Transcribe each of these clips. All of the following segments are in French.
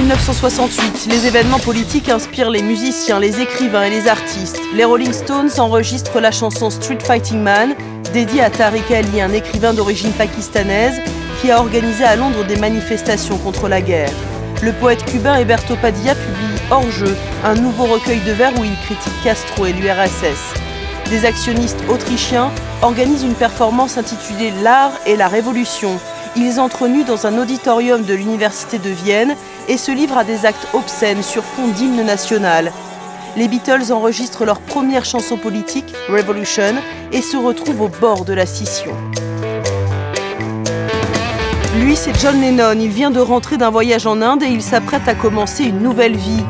1968, les événements politiques inspirent les musiciens, les écrivains et les artistes. Les Rolling Stones enregistrent la chanson Street Fighting Man, dédiée à Tariq Ali, un écrivain d'origine pakistanaise qui a organisé à Londres des manifestations contre la guerre. Le poète cubain Heberto Padilla publie Hors-jeu, un nouveau recueil de vers où il critique Castro et l'URSS. Des actionnistes autrichiens organisent une performance intitulée L'art et la révolution. Ils entrent nus dans un auditorium de l'université de Vienne et se livrent à des actes obscènes sur fond d'hymne national. Les Beatles enregistrent leur première chanson politique, Revolution, et se retrouvent au bord de la scission. Lui, c'est John Lennon. Il vient de rentrer d'un voyage en Inde et il s'apprête à commencer une nouvelle vie.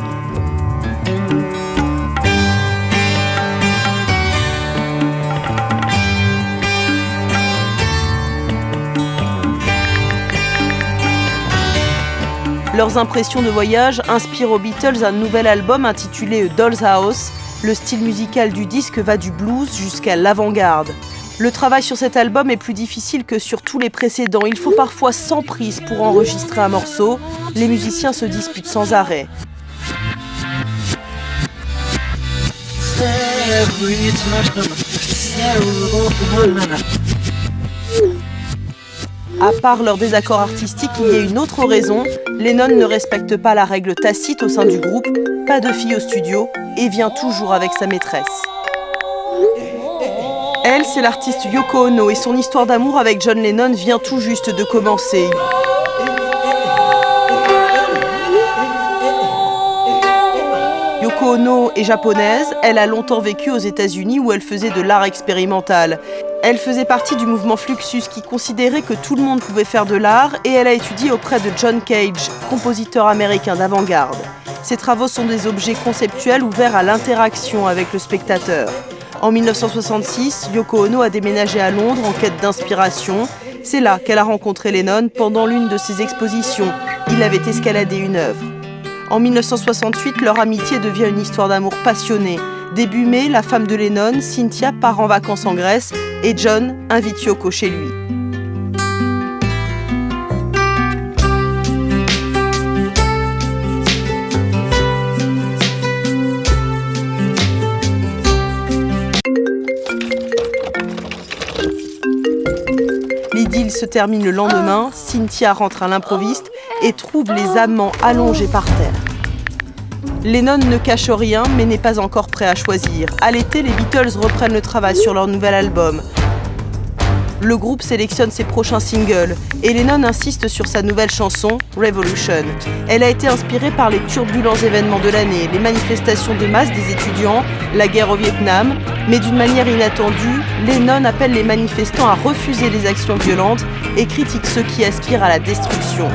Leurs impressions de voyage inspirent aux Beatles un nouvel album intitulé A Doll's House. Le style musical du disque va du blues jusqu'à l'avant-garde. Le travail sur cet album est plus difficile que sur tous les précédents. Il faut parfois 100 prises pour enregistrer un morceau. Les musiciens se disputent sans arrêt. À part leur désaccord artistique, il y a une autre raison. Lennon ne respecte pas la règle tacite au sein du groupe, pas de fille au studio, et vient toujours avec sa maîtresse. Elle, c'est l'artiste Yoko Ono, et son histoire d'amour avec John Lennon vient tout juste de commencer. Yoko Ono est japonaise, elle a longtemps vécu aux États-Unis où elle faisait de l'art expérimental. Elle faisait partie du mouvement Fluxus qui considérait que tout le monde pouvait faire de l'art et elle a étudié auprès de John Cage, compositeur américain d'avant-garde. Ses travaux sont des objets conceptuels ouverts à l'interaction avec le spectateur. En 1966, Yoko Ono a déménagé à Londres en quête d'inspiration. C'est là qu'elle a rencontré Lennon pendant l'une de ses expositions. Il avait escaladé une œuvre. En 1968, leur amitié devient une histoire d'amour passionnée. Début mai, la femme de Lennon, Cynthia, part en vacances en Grèce et John invite Yoko chez lui. L'idylle se termine le lendemain, Cynthia rentre à l'improviste et trouve les amants allongés par terre. Lennon ne cache rien, mais n'est pas encore prêt à choisir. À l'été, les Beatles reprennent le travail sur leur nouvel album. Le groupe sélectionne ses prochains singles et Lennon insiste sur sa nouvelle chanson, Revolution. Elle a été inspirée par les turbulents événements de l'année, les manifestations de masse des étudiants, la guerre au Vietnam, mais d'une manière inattendue, Lennon appelle les manifestants à refuser les actions violentes et critique ceux qui aspirent à la destruction.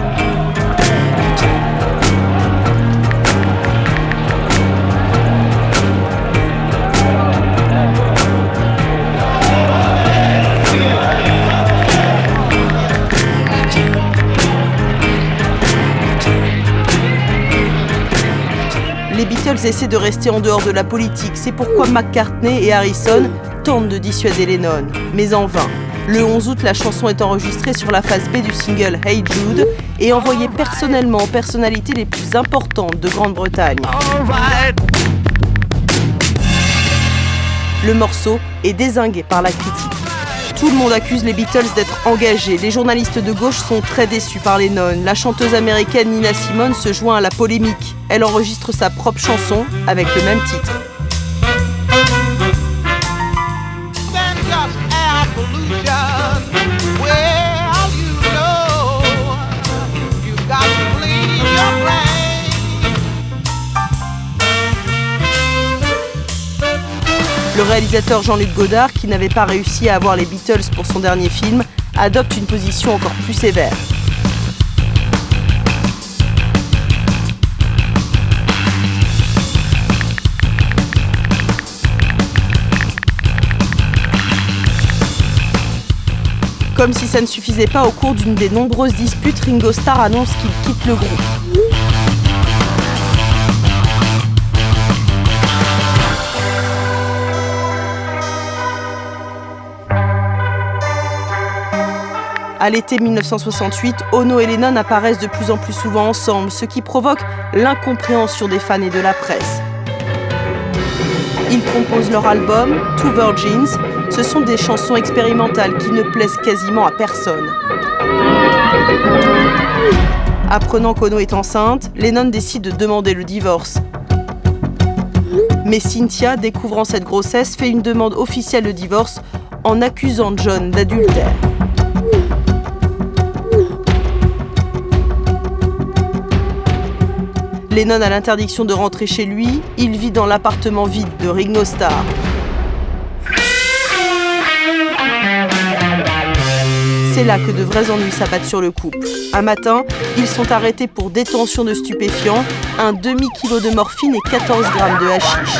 Les Beatles essaient de rester en dehors de la politique, c'est pourquoi McCartney et Harrison tentent de dissuader Lennon, mais en vain. Le 11 août, la chanson est enregistrée sur la face B du single Hey Jude et envoyée personnellement aux personnalités les plus importantes de Grande-Bretagne. Le morceau est dézingué par la critique. Tout le monde accuse les Beatles d'être engagés. Les journalistes de gauche sont très déçus par Lennon. La chanteuse américaine Nina Simone se joint à la polémique. Elle enregistre sa propre chanson avec le même titre. Le réalisateur Jean-Luc Godard, qui n'avait pas réussi à avoir les Beatles pour son dernier film, adopte une position encore plus sévère. Comme si ça ne suffisait pas, au cours d'une des nombreuses disputes, Ringo Starr annonce qu'il quitte le groupe. À l'été 1968, Ono et Lennon apparaissent de plus en plus souvent ensemble, ce qui provoque l'incompréhension des fans et de la presse. Ils composent leur album « Two Virgins ». Ce sont des chansons expérimentales qui ne plaisent quasiment à personne. Apprenant qu'Ono est enceinte, Lennon décide de demander le divorce. Mais Cynthia, découvrant cette grossesse, fait une demande officielle de divorce en accusant John d'adultère. Lennon a l'interdiction de rentrer chez lui, il vit dans l'appartement vide de Ringo Starr. C'est là que de vrais ennuis s'abattent sur le couple. Un matin, ils sont arrêtés pour détention de stupéfiants, un demi-kilo de morphine et 14 grammes de hashish.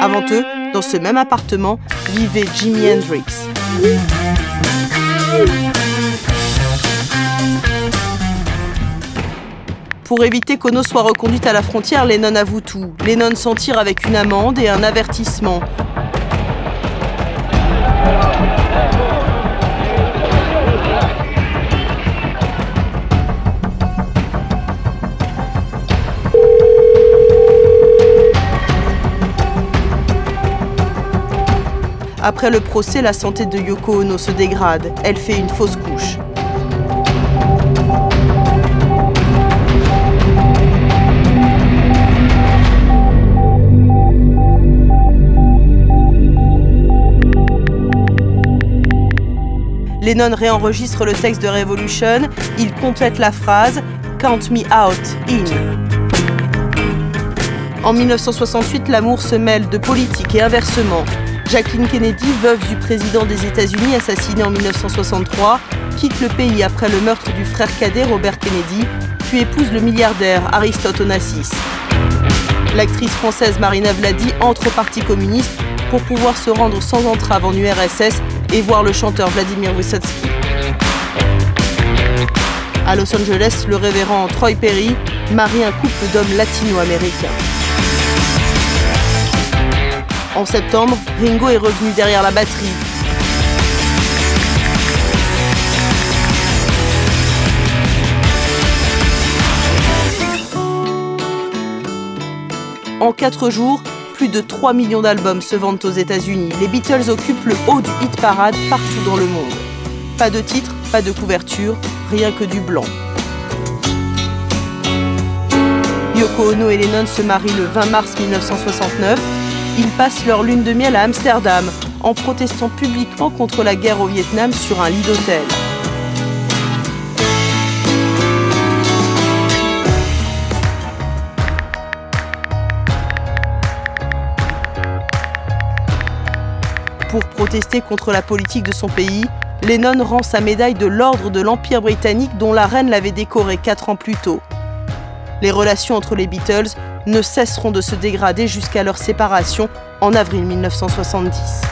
Avant eux, dans ce même appartement, vivait Jimi Hendrix. Pour éviter qu'Ono soit reconduite à la frontière, Lennon avoue tout. Lennon s'en tire avec une amende et un avertissement. Après le procès, la santé de Yoko Ono se dégrade. Elle fait une fausse couche. Lennon réenregistre le texte de Revolution. Il complète la phrase « Count me out, in ». En 1968, l'amour se mêle de politique et inversement. Jacqueline Kennedy, veuve du président des États-Unis assassiné en 1963, quitte le pays après le meurtre du frère cadet Robert Kennedy, puis épouse le milliardaire Aristote Onassis. L'actrice française Marina Vladi entre au Parti communiste pour pouvoir se rendre sans entrave en URSS et voir le chanteur Vladimir Vysotsky. À Los Angeles, le révérend Troy Perry marie un couple d'hommes latino-américains. En septembre, Ringo est revenu derrière la batterie. En 4 jours, plus de 3 millions d'albums se vendent aux États-Unis. Les Beatles occupent le haut du hit parade partout dans le monde. Pas de titre, pas de couverture, rien que du blanc. Yoko Ono et Lennon se marient le 20 mars 1969. Ils passent leur lune de miel à Amsterdam, en protestant publiquement contre la guerre au Vietnam sur un lit d'hôtel. Pour protester contre la politique de son pays, Lennon rend sa médaille de l'Ordre de l'Empire britannique dont la reine l'avait décorée 4 ans plus tôt. Les relations entre les Beatles ne cesseront de se dégrader jusqu'à leur séparation en avril 1970.